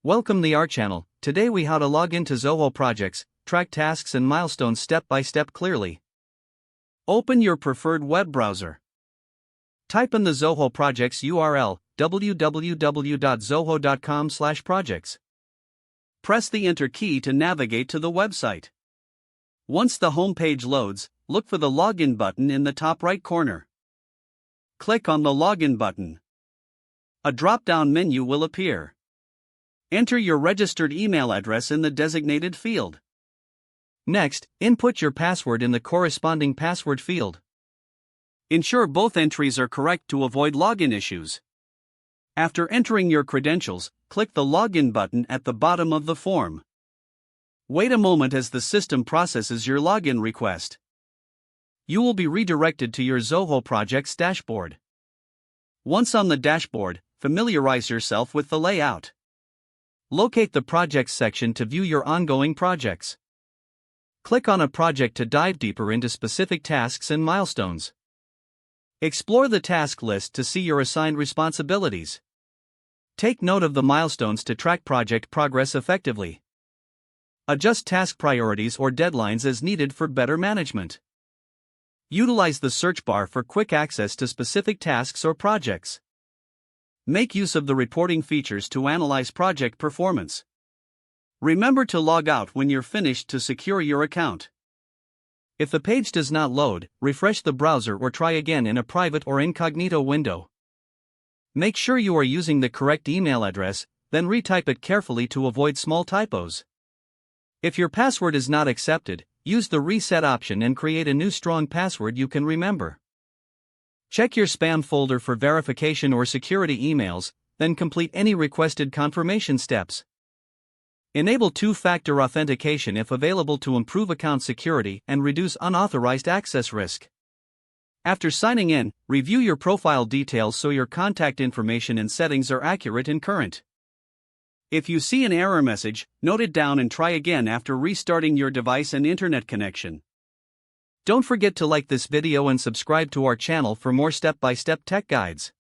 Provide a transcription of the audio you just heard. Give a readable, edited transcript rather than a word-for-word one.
Welcome to our channel. Today we how to log into Zoho Projects, track tasks and milestones step by step clearly. Open your preferred web browser. Type in the Zoho Projects URL, www.zoho.com/projects. Press the Enter key to navigate to the website. Once the home page loads, look for the Login button in the top right corner. Click on the Login button. A drop-down menu will appear. Enter your registered email address in the designated field. Next, input your password in the corresponding password field. Ensure both entries are correct to avoid login issues. After entering your credentials, click the Login button at the bottom of the form. Wait a moment as the system processes your login request. You will be redirected to your Zoho Projects dashboard. Once on the dashboard, familiarize yourself with the layout. Locate the Projects section to view your ongoing projects. Click on a project to dive deeper into specific tasks and milestones. Explore the task list to see your assigned responsibilities. Take note of the milestones to track project progress effectively. Adjust task priorities or deadlines as needed for better management. Utilize the search bar for quick access to specific tasks or projects. Make use of the reporting features to analyze project performance. Remember to log out when you're finished to secure your account. If the page does not load, refresh the browser or try again in a private or incognito window. Make sure you are using the correct email address, then retype it carefully to avoid small typos. If your password is not accepted, use the reset option and create a new strong password you can remember. Check your spam folder for verification or security emails, then complete any requested confirmation steps. Enable two-factor authentication if available to improve account security and reduce unauthorized access risk. After signing in, review your profile details so your contact information and settings are accurate and current. If you see an error message, note it down and try again after restarting your device and internet connection. Don't forget to like this video and subscribe to our channel for more step-by-step tech guides.